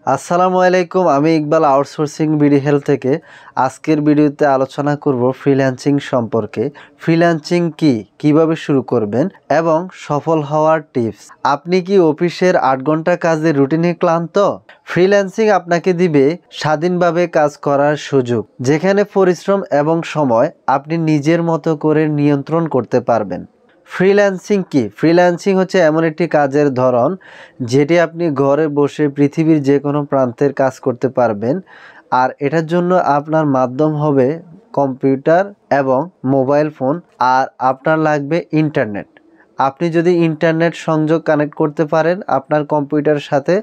আসসালামু আলাইকুম, আমি ইকবাল আউটসোর্সিং বিডি হেলথ থেকে। আজকের ভিডিওতে আলোচনা করব ফ্রিল্যান্সিং সম্পর্কে। ফ্রিল্যান্সিং কি, কিভাবে শুরু করবেন এবং সফল হওয়ার টিপস। আপনি কি অফিসের 8 ঘন্টা কাজের রুটিনে ক্লান্ত? ফ্রিল্যান্সিং আপনাকে দিবে স্বাধীনভাবে কাজ করার সুযোগ, যেখানে পরিশ্রম এবং সময় আপনি নিজের মতো করে নিয়ন্ত্রণ করতে পারবেন। ফ্রিল্যান্সিং কি? ফ্রিল্যান্সিং হচ্ছে এমন একটি কাজের ধরন যেটি আপনি ঘরে বসে পৃথিবীর যে কোনো প্রান্তের কাজ করতে পারবেন। আর এটার জন্য আপনার মাধ্যম হবে কম্পিউটার এবং মোবাইল ফোন, আর আপনার লাগবে ইন্টারনেট। আপনি যদি ইন্টারনেট সংযোগ কানেক্ট করতে পারেন আপনার কম্পিউটারের সাথে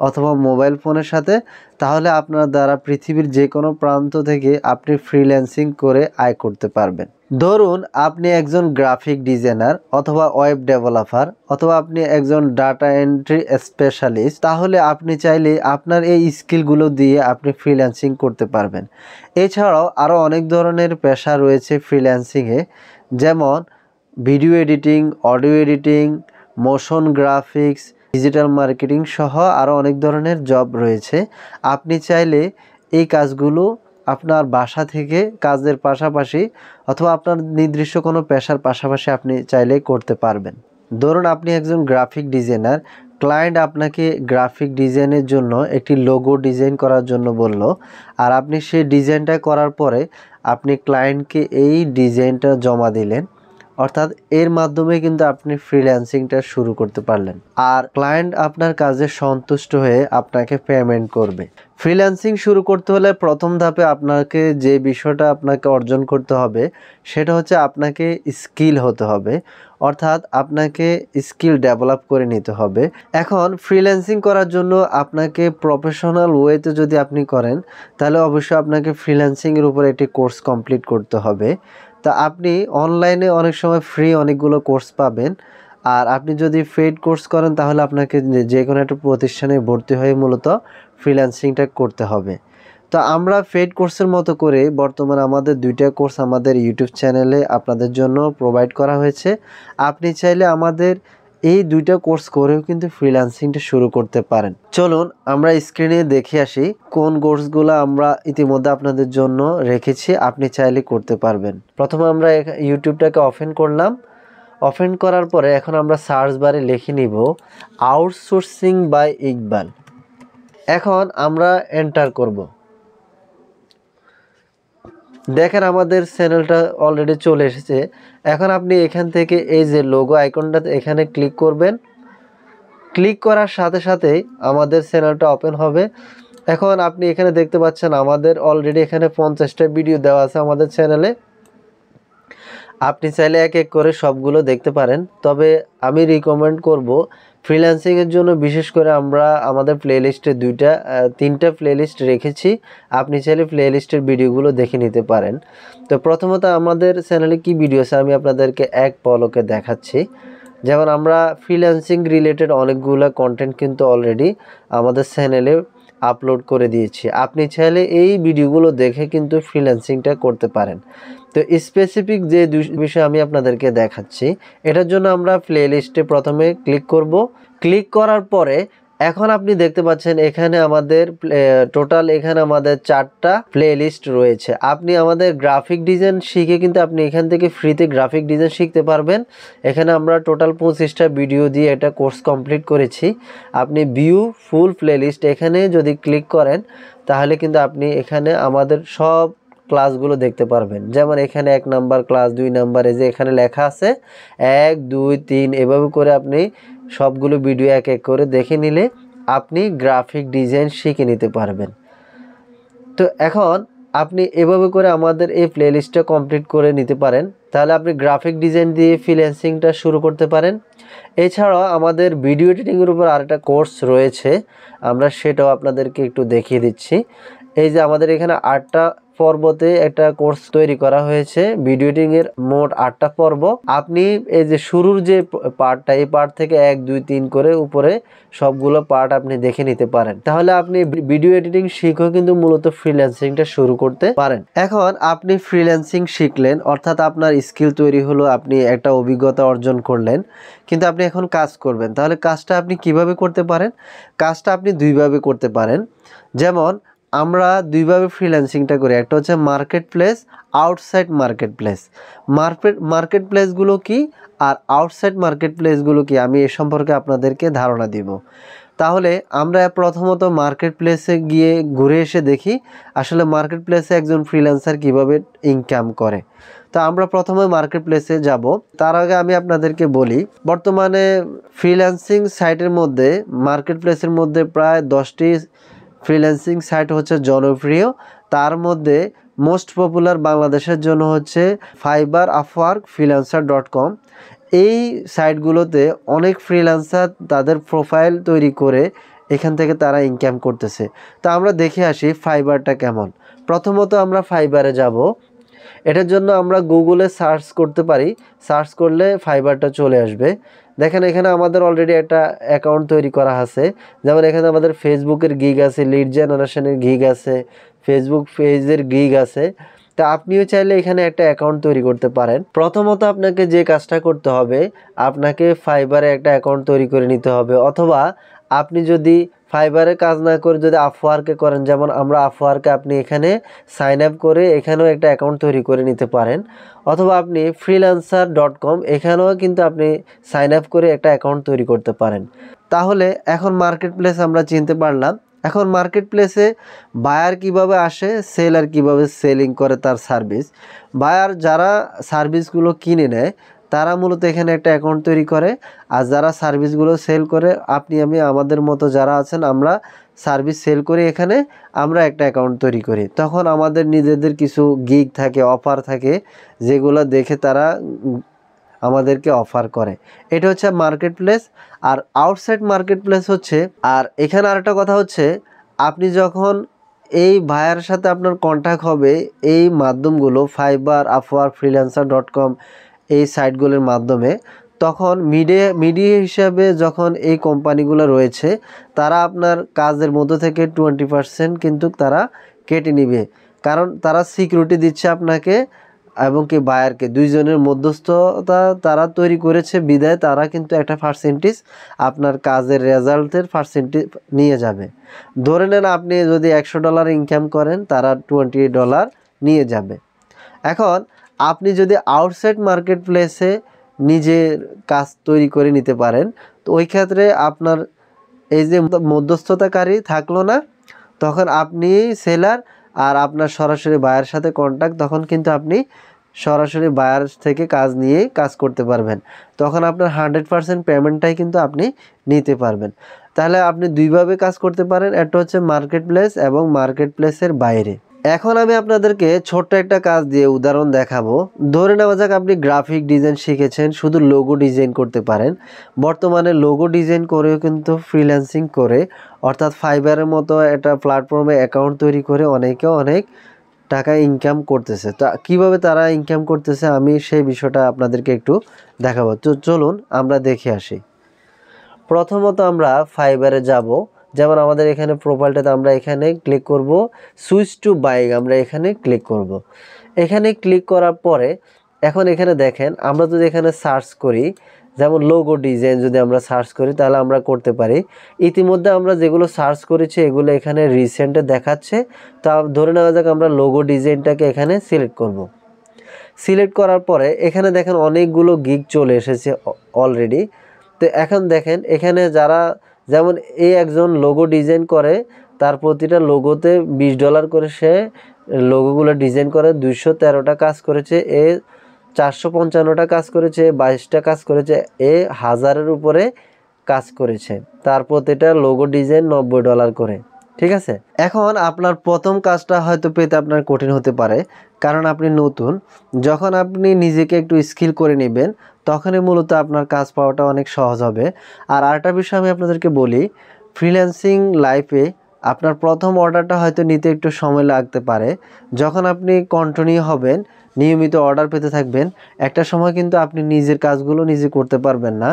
অথবা মোবাইল ফোনের সাথে, তাহলে আপনার দ্বারা পৃথিবীর যে কোনো প্রান্ত থেকে আপনি ফ্রিল্যান্সিং করে আয় করতে পারবেন। ধরুন আপনি একজন গ্রাফিক ডিজাইনার অথবা ওয়েব ডেভেলপার অথবা আপনি একজন ডাটা এন্ট্রি স্পেশালিস্ট, তাহলে আপনি চাইলে আপনার এই স্কিলগুলো দিয়ে আপনি ফ্রিল্যান্সিং করতে পারবেন। এছাড়াও আরও অনেক ধরনের পেশা রয়েছে ফ্রিল্যান্সিংয়ে, যেমন video editing, audio editing, motion graphics, digital marketing সহ আরও অনেক ধরনের জব রয়েছে। আপনি চাইলে এই কাজগুলো আপনার বাসা থেকে কাজের পাশাপাশি অথবা আপনার নির্দিষ্ট কোনো পেশার পাশাপাশি আপনি চাইলে করতে পারবেন। ধরুন আপনি একজন গ্রাফিক ডিজাইনার, ক্লায়েন্ট আপনাকে গ্রাফিক ডিজাইনের জন্য একটি লোগো ডিজাইন করার জন্য বলল, আর আপনি সেই ডিজাইনটা করার পরে আপনি ক্লায়েন্টকে এই ডিজাইনটা জমা দিলেন। অর্থাৎ এর মাধ্যমে কিন্তু আপনি ফ্রিল্যান্সিংটা শুরু করতে পারলেন, আর ক্লায়েন্ট আপনার কাজে সন্তুষ্ট হয়ে আপনাকে পেমেন্ট করবে। ফ্রিল্যান্সিং শুরু করতে হলে প্রথম ধাপে আপনাকে যে বিষয়টা আপনাকে অর্জন করতে হবে সেটা হচ্ছে আপনাকে স্কিল হতে হবে, অর্থাৎ আপনাকে স্কিল ডেভেলপ করে নিতে হবে। এখন ফ্রিল্যান্সিং করার জন্য আপনাকে প্রফেশনাল ওয়েতে যদি আপনি করেন, তাহলে অবশ্যই আপনাকে ফ্রিল্যান্সিংয়ের উপর একটি কোর্স কমপ্লিট করতে হবে। তা আপনি অনলাইনে অনেক সময় ফ্রি অনেকগুলো কোর্স পাবেন, আর আপনি যদি পেইড কোর্স করেন তাহলে আপনাকে যে কোনো একটা প্রতিষ্ঠানে ভর্তি হয়ে মূলত ফ্রিল্যান্সিংটা করতে হবে। তো আমরা পেইড কোর্সের মতো করে বর্তমানে আমাদের 2টা কোর্স আমাদের ইউটিউব চ্যানেলে আপনাদের জন্য প্রোভাইড করা হয়েছে। আপনি চাইলে আমাদের এই 2টা কোর্স করেও কিন্তু ফ্রিল্যান্সিংটা শুরু করতে পারেন। চলুন আমরা স্ক্রিনে দেখে আসি কোন কোর্সগুলো আমরা ইতিমধ্যে আপনাদের জন্য রেখেছি, আপনি চাইলে করতে পারবেন। প্রথমে আমরা ইউটিউবটাকে ওপেন করলাম। ওপেন করার পরে এখন আমরা সার্চ বারে লিখে নিব আউটসোর্সিং বাই ইকবাল। এখন আমরা এন্টার করব। দেখেন আমাদের চ্যানেলটা অলরেডি চলে এসেছে। এখন আপনি এখান থেকে এই যে লোগো আইকনটাতে এখানে ক্লিক করবেন। ক্লিক করার সাথে সাথেই আমাদের চ্যানেলটা ওপেন হবে। এখন আপনি এখানে দেখতে পাচ্ছেন আমাদের অলরেডি এখানে 50টা ভিডিও দেওয়া আছে আমাদের চ্যানেলে। আপনি চাইলে এক এক করে সবগুলো দেখতে পারেন, তবে আমি রিকমেন্ড করব ফ্রিল্যান্সিংয়ের জন্য বিশেষ করে আমরা আমাদের প্লেলিস্টে 3টা প্লেলিস্ট রেখেছি। আপনি চাইলে প্লেলিস্টের ভিডিওগুলো দেখে নিতে পারেন। তো প্রথমত আমাদের চ্যানেলে কি ভিডিও আছে আমি আপনাদেরকে এক পলকে দেখাচ্ছি। যেমন আমরা ফ্রিল্যান্সিং রিলেটেড অনেকগুলো কন্টেন্ট কিন্তু অলরেডি আমাদের চ্যানেলে আপলোড করে দিয়েছি। আপনি চাইলে এই ভিডিওগুলো দেখে কিন্তু ফ্রিল্যান্সিংটা করতে পারেন। তো স্পেসিফিক যে বিষয় আমি আপনাদেরকে দেখাচ্ছি, এটার জন্য আমরা প্লেলিস্টে প্রথমে ক্লিক করব। ক্লিক করার পরে এখন আপনি দেখতে পাচ্ছেন এখানে আমাদের টোটাল এখানে আমাদের 4টা প্লেলিস্ট রয়েছে। আপনি আমাদের গ্রাফিক ডিজাইন শিখে কিন্তু আপনি এখান থেকে ফ্রিতে গ্রাফিক ডিজাইন শিখতে পারবেন। এখানে আমরা টোটাল 25টা ভিডিও দিয়ে একটা কোর্স কমপ্লিট করেছি। আপনি ভিউ ফুল প্লেলিস্ট এখানে যদি ক্লিক করেন তাহলে কিন্তু আপনি এখানে আমাদের সব ক্লাসগুলো দেখতে পারবেন। যেমন এখানে 1 নাম্বার ক্লাস, 2 নাম্বারে যে এখানে লেখা আছে 1, 2, 3 এভাবে করে আপনি সবগুলো ভিডিও এক এক করে দেখে নিলে আপনি গ্রাফিক ডিজাইন শিখে নিতে পারবেন। তো এখন আপনি এভাবে করে আমাদের এই প্লেলিস্টটা কমপ্লিট করে নিতে পারেন, তাহলে আপনি গ্রাফিক ডিজাইন দিয়ে ফ্রিল্যান্সিংটা শুরু করতে পারেন। এছাড়াও আমাদের ভিডিও এডিটিংয়ের উপর আরেকটা কোর্স রয়েছে, আমরা সেটাও আপনাদেরকে একটু দেখিয়ে দিচ্ছি। এই যে আমাদের এখানে 8টা পর্বতে একটা কোর্স তৈরি করা হয়েছে। ভিডিও এডিটিং এর মোট 8টা পর্ব। আপনি এই যে শুরুর যে পার্টটা, এই পার্ট থেকে 1 2 3 করে উপরে সবগুলো পার্ট আপনি দেখে নিতে পারেন। তাহলে আপনি ভিডিও এডিটিং শিখেও কিন্তু মূলত ফ্রিল্যান্সিংটা শুরু করতে পারেন। এখন আপনি ফ্রিল্যান্সিং শিখলেন, অর্থাৎ আপনার স্কিল তৈরি হলো, আপনি একটা অভিজ্ঞতা অর্জন করলেন, কিন্তু আপনি এখন কাজ করবেন। তাহলে কাজটা আপনি কিভাবে করতে পারেন? কাজটা আপনি দুইভাবে করতে পারেন। যেমন আমরা দুইভাবে ফ্রিল্যান্সিংটা করি। একটা হচ্ছে marketplace, outside marketplace. মার্কেট প্লেসগুলো কি আর আউটসাইড মার্কেট প্লেসগুলো কি, আমি এ সম্পর্কে আপনাদেরকে ধারণা দিব। তাহলে আমরা প্রথমত মার্কেট প্লেসে গিয়ে ঘুরে এসে দেখি আসলে মার্কেট প্লেসে একজন ফ্রিল্যান্সার কিভাবে ইনকাম করে। তো আমরা প্রথমে মার্কেট প্লেসে যাব। তার আগে আমি আপনাদেরকে বলি, বর্তমানে ফ্রিল্যান্সিং সাইটের মধ্যে, মার্কেট প্লেসের মধ্যে প্রায় 10টি ফ্রিল্যান্সিং সাইট হচ্ছে জনপ্রিয়। তার মধ্যে মোস্ট পপুলার বাংলাদেশের জন্য হচ্ছে ফাইবার, আপওয়ার্ক, freelancer.com। এই সাইটগুলোতে অনেক ফ্রিল্যান্সার তাদের প্রোফাইল তৈরি করে এখান থেকে তারা ইনকাম করতেছে। তো আমরা দেখে আসি ফাইবারটা কেমন। প্রথমত আমরা ফাইবারে যাব। এটার জন্য আমরা গুগলে সার্চ করতে পারি। সার্চ করলে ফাইবারটা চলে আসবে। দেখেন এখানে আমাদের অলরেডি একটা অ্যাকাউন্ট তৈরি করা আছে। যেমন এখানে আমাদের ফেসবুকের গিগ আছে, লিড জেনারেশনের গিগ আছে, ফেসবুক পেজের গিগ আছে। তা আপনিও চাইলে এখানে একটা অ্যাকাউন্ট তৈরি করতে পারেন। প্রথমত আপনাকে যে কাজটা করতে হবে, আপনাকে ফাইবারে একটা অ্যাকাউন্ট তৈরি করে নিতে হবে, অথবা আপনি যদি ফাইবারে কাজ না করে যদি আপওয়ার্কে করেন, যেমন আমরা আপওয়ার্কে, আপনি এখানে সাইন আপ করে এখানেও একটা অ্যাকাউন্ট তৈরি করে নিতে পারেন। অথবা আপনি freelancer.com, এখানেও কিন্তু আপনি সাইন আপ করে একটা অ্যাকাউন্ট তৈরি করতে পারেন। তাহলে এখন মার্কেট প্লেস আমরা চিনতে পারলাম। এখন মার্কেট প্লেসে বায়ার কিভাবে আসে, সেলার কিভাবে সেলিং করে তার সার্ভিস। বায়ার যারা সার্ভিসগুলো কিনে নেয় তারা মূলত এখানে একটা অ্যাকাউন্ট তৈরি করে, আর যারা সার্ভিসগুলো সেল করে, আপনি আমি আমাদের মতো যারা আছেন, আমরা সার্ভিস সেল করি, এখানে আমরা একটা অ্যাকাউন্ট তৈরি করি। তখন আমাদের নিজেদের কিছু গিগ থাকে, অফার থাকে, যেগুলো দেখে তারা আমাদেরকে অফার করে। এটা হচ্ছে মার্কেট প্লেস। আর আউটসাইড মার্কেট প্লেস হচ্ছে, আর এখানে আরেকটা কথা হচ্ছে, আপনি যখন এই ভাইয়ের সাথে আপনার কন্ট্যাক্ট হবে এই মাধ্যমগুলো, ফাইবার, আপওয়ার্ক, freelancer.com, এই সাইটগুলোর মাধ্যমে, তখন মিডিয়া হিসাবে যখন এই কোম্পানিগুলো রয়েছে, তারা আপনার কাজের মধ্য থেকে 20% কিন্তু তারা কেটে নিবে। কারণ তারা সিকিউরিটি দিচ্ছে আপনাকে এবং কি বায়ারকে, দুইজনের মধ্যস্থতা তারা তৈরি করেছে বিধায় তারা কিন্তু একটা পার্সেন্টেজ আপনার কাজের রেজাল্টের পার্সেন্টেজ নিয়ে যাবে। ধরে নেন আপনি যদি $100 ইনকাম করেন, তারা $20 নিয়ে যাবে। এখন আপনি যদি আউটসাইড মার্কেট প্লেসে নিজের কাজ তৈরি করে নিতে পারেন, তো ওই ক্ষেত্রে আপনার এই যে মধ্যস্থতাকারী থাকলো না, তখন আপনি সেলার আর আপনার সরাসরি বায়ার সাথে কন্ট্যাক্ট, তখন কিন্তু আপনি সরাসরি বায়ার থেকে কাজ নিয়ে কাজ করতে পারবেন। তখন আপনার 100% পেমেন্টটাই কিন্তু আপনি নিতে পারবেন। তাহলে আপনি দুইভাবে কাজ করতে পারেন, একটা হচ্ছে মার্কেট প্লেস এবং মার্কেট প্লেসের বাইরে। এখন আমি আপনাদেরকে ছোট্ট একটা কাজ দিয়ে উদাহরণ দেখাবো। ধরে নেওয়া যাক আপনি গ্রাফিক ডিজাইন শিখেছেন, শুধু লোগো ডিজাইন করতে পারেন। বর্তমানে লোগো ডিজাইন করেও কিন্তু ফ্রিল্যান্সিং করে, অর্থাৎ ফাইবারের মতো একটা প্ল্যাটফর্মে অ্যাকাউন্ট তৈরি করে অনেকে অনেক টাকা ইনকাম করতেছে। তা কীভাবে তারা ইনকাম করতেছে আমি সেই বিষয়টা আপনাদেরকে একটু দেখাবো। তো চলুন আমরা দেখে আসি। প্রথমত আমরা ফাইবারে যাব। যেমন আমাদের এখানে প্রোফাইলটাতে আমরা এখানে ক্লিক করব, সুইচ টু বাইং, আমরা এখানে ক্লিক করব। এখানে ক্লিক করার পরে এখন এখানে দেখেন, আমরা যদি এখানে সার্চ করি, যেমন লোগো ডিজাইন যদি আমরা সার্চ করি, তাহলে আমরা করতে পারি। ইতিমধ্যে আমরা যেগুলো সার্চ করেছি এগুলো এখানে রিসেন্টে দেখাচ্ছে। তা ধরে নেওয়া যাক আমরা লোগো ডিজাইনটাকে এখানে সিলেক্ট করব। সিলেক্ট করার পরে এখানে দেখেন অনেকগুলো গিগ চলে এসেছে অলরেডি। তো এখন দেখেন এখানে যারা, যেমন এই একজন লোগো ডিজাইন করে, তার প্রতিটা লোগোতে $20 করে সে লোগোগুলো ডিজাইন করে, 213টা কাজ করেছে, এ 455টা কাজ করেছে, 22টা কাজ করেছে, এ 1000-এর উপরে কাজ করেছে। তার প্রতিটা লোগো ডিজাইন $90 করে। ঠিক আছে। এখন আপনার প্রথম কাজটা হয়তো পেতে আপনার কঠিন হতে পারে, কারণ আপনি নতুন। যখন আপনি নিজেকে একটু স্কিল করে নেবেন, তখনই মূলত আপনার কাজ পাওয়াটা অনেক সহজ হবে। আর আরেকটা বিষয় আমি আপনাদেরকে বলি, ফ্রিল্যান্সিং লাইফে আপনার প্রথম অর্ডারটা হয়তো নিতে একটু সময় লাগতে পারে। যখন আপনি কন্টিনিউ হবেন, নিয়মিত অর্ডার পেতে থাকবেন, একটা সময় কিন্তু আপনি নিজের কাজগুলো নিজে করতে পারবেন না।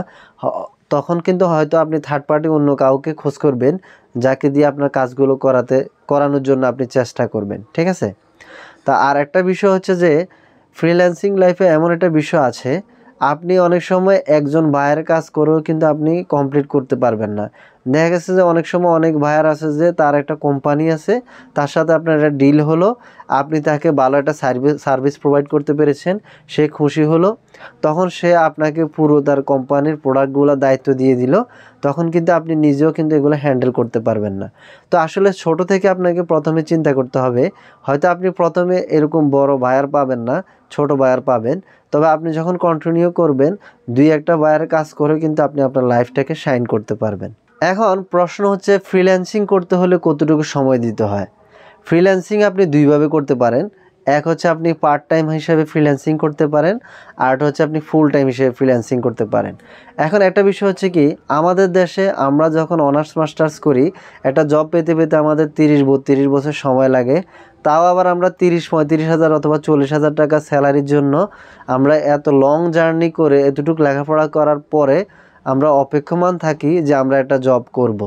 তখন কিন্তু হয়তো আপনি থার্ড পার্টি অন্য কাউকে খোঁজ করবেন, যাকে দিয়ে আপনার কাজগুলো করানোর জন্য আপনি চেষ্টা করবেন। ঠিক আছে? তা আর একটা বিষয় হচ্ছে যে ফ্রিল্যান্সিং লাইফে এমন একটা বিষয় আছে, আপনি অনেক সময় একজন ভাইয়ের কাজ করেও কিন্তু আপনি কমপ্লিট করতে পারবেন না। দেখা গেছে যে অনেক সময় অনেক ভাইয়ার আছে যে তার একটা কোম্পানি আছে, তার সাথে আপনার একটা ডিল হলো, আপনি তাকে ভালো একটা সার্ভিস প্রোভাইড করতে পেরেছেন, সে খুশি হলো, তখন সে আপনাকে পুরো তার কোম্পানির প্রোডাক্টগুলো দায়িত্ব দিয়ে দিল, তখন কিন্তু আপনি নিজেও কিন্তু এগুলো হ্যান্ডেল করতে পারবেন না। তো আসলে ছোট থেকে আপনাকে প্রথমে চিন্তা করতে হবে, হয়তো আপনি প্রথমে এরকম বড় বায়ার পাবেন না, ছোট বায়ার পাবেন, তবে আপনি যখন কন্টিনিউ করবেন, দুই একটা বায়ারের কাজ করে কিন্তু আপনি আপনার লাইফটাকে শাইন করতে পারবেন। এখন প্রশ্ন হচ্ছে ফ্রিল্যান্সিং করতে হলে কতটুকু সময় দিতে হয়? ফ্রিল্যান্সিং আপনি দুইভাবে করতে পারেন। এক হচ্ছে আপনি পার্ট টাইম হিসেবে ফ্রিল্যান্সিং করতে পারেন, আর হচ্ছে আপনি ফুল টাইম হিসেবে ফ্রিল্যান্সিং করতে পারেন। এখন একটা বিষয় হচ্ছে কি, আমাদের দেশে আমরা যখন অনার্স মাস্টার্স করি, একটা জব পেতে পেতে আমাদের 30-32 বছর সময় লাগে। তাও আবার আমরা 30-35 হাজার অথবা 40 হাজার টাকা স্যালারির জন্য আমরা এত লং জার্নি করে এতটুকু লেখাপড়া করার পরে আমরা অপেক্ষমান থাকি যে আমরা একটা জব করব।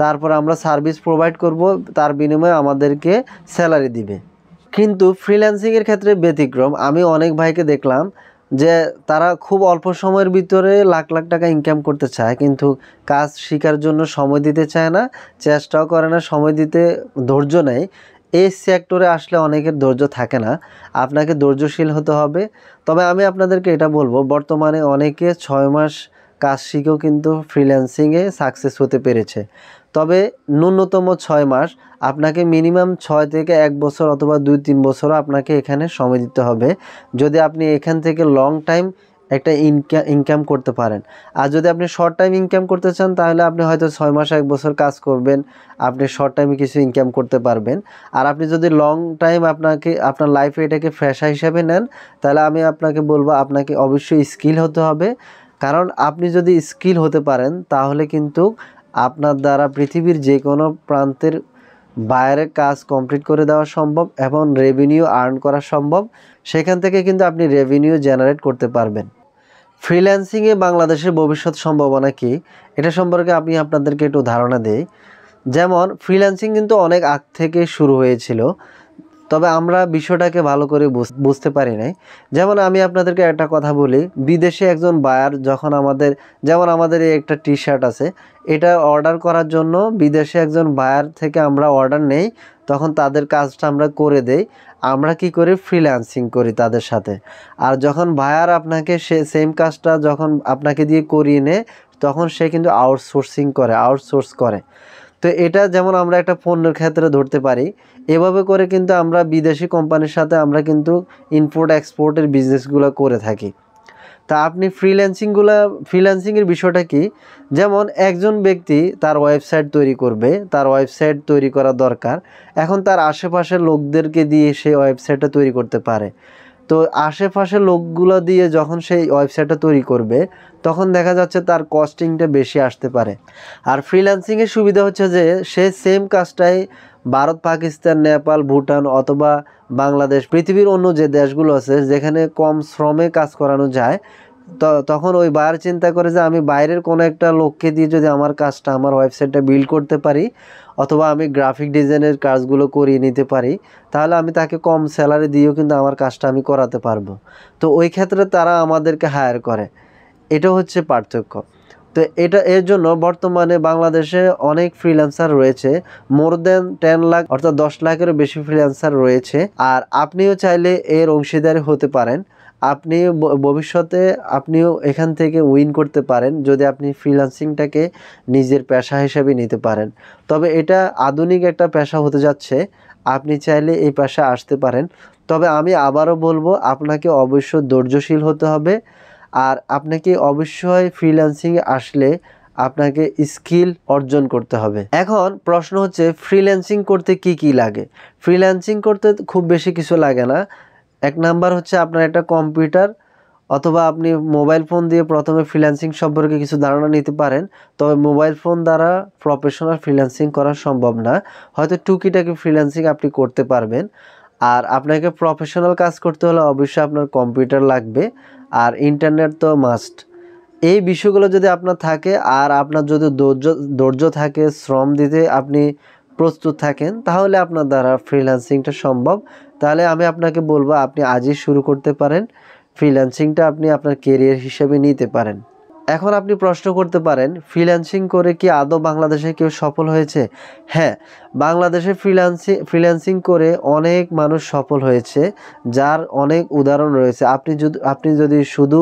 তারপর আমরা সার্ভিস প্রোভাইড করব, তার বিনিময়ে আমাদেরকে স্যালারি দিবে। কিন্তু ফ্রিল্যান্সিংয়ের ক্ষেত্রে ব্যতিক্রম। আমি অনেক ভাইকে দেখলাম যে তারা খুব অল্প সময়ের ভিতরে লাখ লাখ টাকা ইনকাম করতে চায়, কিন্তু কাজ শেখার জন্য সময় দিতে চায় না, চেষ্টাও করে না, সময় দিতে ধৈর্য নেই। এই সেক্টরে আসলে অনেকের ধৈর্য থাকে না, আপনাকে ধৈর্যশীল হতে হবে। তবে আমি আপনাদেরকে এটা বলবো, বর্তমানে অনেকে 6 মাস কাজ শিখেও কিন্তু ফ্রিল্যান্সিংয়ে সাকসেস হতে পেরেছে। তবে ন্যূনতম 6 মাস, আপনাকে মিনিমাম 6 থেকে 1 বছর অথবা 2-3 বছরও আপনাকে এখানে সময় দিতে হবে, যদি আপনি এখান থেকে লং টাইম একটা ইনকাম করতে পারেন। আর যদি আপনি শর্ট টাইম ইনকাম করতে চান, তাহলে আপনি হয়তো 6 মাস 1 বছর কাজ করবেন, আপনি শর্ট টাইমে কিছু ইনকাম করতে পারবেন। আর আপনি যদি লং টাইম আপনার লাইফে এটাকে পেশা হিসাবে নেন, তাহলে আমি আপনাকে বলবো আপনাকে অবশ্যই স্কিল হতে হবে। কারণ আপনি যদি স্কিল হতে পারেন, তাহলে কিন্তু আপনার দ্বারা পৃথিবীর যে কোনো প্রান্তের বাইরের কাজ কমপ্লিট করে দেওয়া সম্ভব এবং রেভিনিউ আর্ন করা সম্ভব। সেখান থেকে কিন্তু আপনি রেভিনিউ জেনারেট করতে পারবেন। ফ্রিল্যান্সিংয়ে বাংলাদেশের ভবিষ্যৎ সম্ভাবনা কি, এটা সম্পর্কে আমি আপনাদেরকে একটু ধারণা দেই। যেমন ফ্রিল্যান্সিং কিন্তু অনেক আগ থেকে শুরু হয়েছিল, তবে আমরা বিষয়টাকে ভালো করে বুঝতে পারি নাই। যেমন আমি আপনাদেরকে একটা কথা বলি, বিদেশে একজন বায়ার যখন যেমন আমাদের এই একটা টি শার্ট আছে, এটা অর্ডার করার জন্য বিদেশে একজন বায়ার থেকে আমরা অর্ডার নেই, তখন তাদের কাজটা আমরা করে দেই। আমরা কি করি, ফ্রিল্যান্সিং করি তাদের সাথে। আর যখন বায়ার আপনাকে সেম কাজটা যখন আপনাকে দিয়ে করিয়ে নেয়, তখন সে কিন্তু আউটসোর্স করে। তো এটা যেমন আমরা একটা পণ্যের ক্ষেত্রে ধরতে পারি, এভাবে করে কিন্তু আমরা বিদেশি কোম্পানির সাথে আমরা ইম্পোর্ট এক্সপোর্টের বিজনেসগুলো করে থাকি। তা আপনি ফ্রিল্যান্সিংয়ের বিষয়টা কি, যেমন একজন ব্যক্তি তার ওয়েবসাইট তৈরি করবে, তার ওয়েবসাইট তৈরি করা দরকার। এখন তার আশেপাশের লোকদেরকে দিয়ে সে ওয়েবসাইটটা তৈরি করতে পারে। তো আশেপাশের লোকগুলো দিয়ে যখন সেই ওয়েবসাইটটা তৈরি করবে, তখন দেখা যাচ্ছে তার কস্টিংটা বেশি আসতে পারে। আর ফ্রিল্যান্সিংয়ের সুবিধা হচ্ছে যে সে সেম কাজটাই ভারত, পাকিস্তান, নেপাল, ভুটান অথবা বাংলাদেশ, পৃথিবীর অন্য যে দেশগুলো আছে যেখানে কম শ্রমে কাজ করানো যায়, তখন ওই বায়ার চিন্তা করে যে আমি বাইরের কোনো একটা লোককে দিয়ে যদি আমার ওয়েবসাইটটা বিল্ড করতে পারি, অথবা আমি গ্রাফিক ডিজাইনের কাজগুলো করিয়ে নিতে পারি, তাহলে আমি তাকে কম স্যালারি দিয়েও কিন্তু আমার কাজটা আমি করাতে পারবো। তো ওই ক্ষেত্রে তারা আমাদেরকে হায়ার করে। এটা হচ্ছে পার্থক্য। তো এর জন্য বর্তমানে বাংলাদেশে অনেক ফ্রিল্যান্সার রয়েছে, মোর দেন 10 লাখ অর্থাৎ 10 লাখেরও বেশি ফ্রিল্যান্সার রয়েছে। আর আপনিও চাইলে এর অংশীদারি হতে পারেন। আপনি ভবিষ্যতে আপনিও এখান থেকে উইন করতে পারেন, যদি আপনি ফ্রিল্যান্সিংটাকে নিজের পেশা হিসেবে নিতে পারেন। তবে এটা আধুনিক একটা পেশা হতে যাচ্ছে, আপনি চাইলে এই পেশায় আসতে পারেন। তবে আমি আবারও বলবো, আপনাকে অবশ্যই ধৈর্যশীল হতে হবে। আর আপনাকে অবশ্যই ফ্রিল্যান্সিংয়ে আসলে আপনাকে স্কিল অর্জন করতে হবে। এখন প্রশ্ন হচ্ছে ফ্রিল্যান্সিং করতে কি কি লাগে? ফ্রিল্যান্সিং করতে খুব বেশি কিছু লাগে না। এক নাম্বার হচ্ছে আপনার একটা কম্পিউটার অথবা আপনি মোবাইল ফোন দিয়ে প্রথমে ফ্রিল্যান্সিং সম্পর্কে কিছু ধারণা নিতে পারেন, তবে মোবাইল ফোন দ্বারা প্রফেশনাল ফ্রিল্যান্সিং করা সম্ভব না। হয়তো টুকিটাকি ফ্রিল্যান্সিং আপনি করতে পারবেন। আর আপনাকে প্রফেশনাল কাজ করতে হলে অবশ্যই আপনার কম্পিউটার লাগবে, আর ইন্টারনেট তো মাস্ট। এই বিষয়গুলো যদি আপনার থাকে আর আপনার যদি ধৈর্য থাকে, শ্রম দিতে আপনি প্রস্তুত থাকেন, তাহলে আপনার দ্বারা ফ্রিল্যান্সিংটা সম্ভব। তাহলে আমি আপনাকে বলবো আপনি আজই শুরু করতে পারেন, ফ্রিল্যান্সিংটা আপনি আপনার কেরিয়ার হিসেবে নিতে পারেন। এখন আপনি প্রশ্ন করতে পারেন, ফ্রিল্যান্সিং করে কি আদৌ বাংলাদেশে কেউ সফল হয়েছে? হ্যাঁ, বাংলাদেশে ফ্রিল্যান্সিং করে অনেক মানুষ সফল হয়েছে, যার অনেক উদাহরণ রয়েছে। আপনি যদি শুধু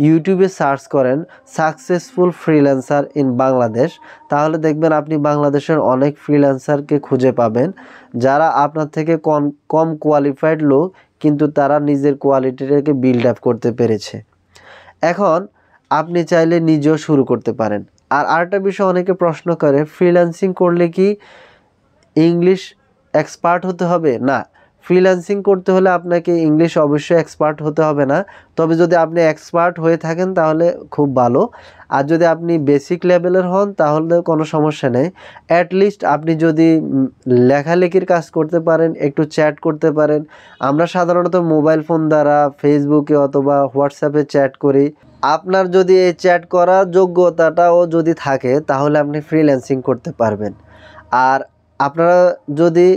ইউটিউবে সার্চ করেন সাকসেসফুল ফ্রিল্যান্সার ইন বাংলাদেশ, তাহলে দেখবেন আপনি বাংলাদেশের অনেক ফ্রিল্যান্সারকে খুঁজে পাবেন, যারা আপনার থেকে কম কোয়ালিফাইড লোক, কিন্তু তারা নিজের কোয়ালিটিটাকে বিল্ড আপ করতে পেরেছে। এখন আপনি চাইলে নিজেও শুরু করতে পারেন। আর আরেকটা বিষয় অনেকে প্রশ্ন করে, ফ্রিল্যান্সিং করলে কি ইংলিশ এক্সপার্ট হতে হবে? না, ফ্রিল্যান্সিং করতে হলে আপনাকে ইংলিশ অবশ্যই এক্সপার্ট হতে হবে না। তবে যদি আপনি এক্সপার্ট হয়ে থাকেন তাহলে খুব ভালো। আর যদি আপনি বেসিক লেভেলের হন তাহলে কোনো সমস্যা নেই। অ্যাটলিস্ট আপনি যদি লেখালেখির কাজ করতে পারেন, একটু চ্যাট করতে পারেন। আমরা সাধারণত মোবাইল ফোন দ্বারা ফেসবুকে অথবা হোয়াটসঅ্যাপে চ্যাট করি। আপনার যদি এই চ্যাট করার যোগ্যতাটাও যদি থাকে তাহলে আপনি ফ্রিল্যান্সিং করতে পারবেন। আর আপনারা যদি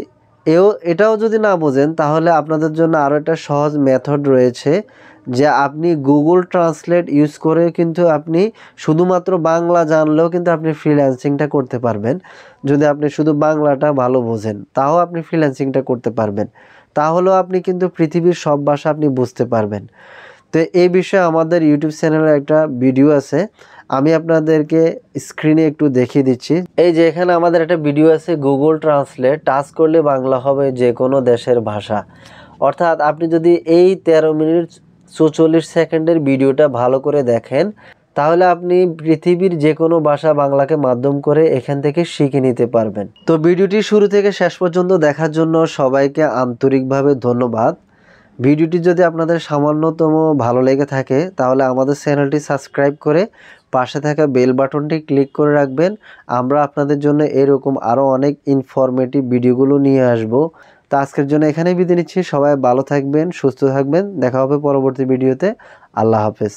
এটাও যদি না বোঝেন, তাহলে আপনাদের জন্য আরও একটা সহজ মেথড রয়েছে, যে আপনি গুগল ট্রান্সলেট ইউজ করে কিন্তু আপনি শুধুমাত্র বাংলা জানলেও কিন্তু আপনি ফ্রিল্যান্সিংটা করতে পারবেন। যদি আপনি শুধু বাংলাটা ভালো বোঝেন তাও আপনি ফ্রিল্যান্সিংটা করতে পারবেন। তাহলেও আপনি কিন্তু পৃথিবীর সব ভাষা আপনি বুঝতে পারবেন। তো এই বিষয়ে আমাদের ইউটিউব চ্যানেলে একটা ভিডিও আছে, আমি আপনাদেরকে স্ক্রিনে একটু দেখিয়ে দিচ্ছি। এই যে এখানে আমাদের একটা ভিডিও আছে, গুগল ট্রান্সলেট টাচ করলে বাংলা হবে যে কোনো দেশের ভাষা। অর্থাৎ আপনি যদি এই 13 মিনিট 44 সেকেন্ডের ভিডিওটা ভালো করে দেখেন, তাহলে আপনি পৃথিবীর যে কোনো ভাষা বাংলাকে মাধ্যম করে এখান থেকে শিখে নিতে পারবেন। তো ভিডিওটি শুরু থেকে শেষ পর্যন্ত দেখার জন্য সবাইকে আন্তরিকভাবে ধন্যবাদ। ভিডিওটি যদি আপনাদের সামান্যতম ভালো লেগে থাকে তাহলে আমাদের চ্যানেলটি সাবস্ক্রাইব করে পাশে থাকা বেল বাটনটি ক্লিক করে রাখবেন। আমরা আপনাদের জন্য এরকম আরও অনেক ইনফরমেটিভ ভিডিওগুলো নিয়ে আসব। তো আজকের জন্য এখানেই বিদায় নিচ্ছি। সবাই ভালো থাকবেন, সুস্থ থাকবেন। দেখা হবে পরবর্তী ভিডিওতে। আল্লাহ হাফেজ।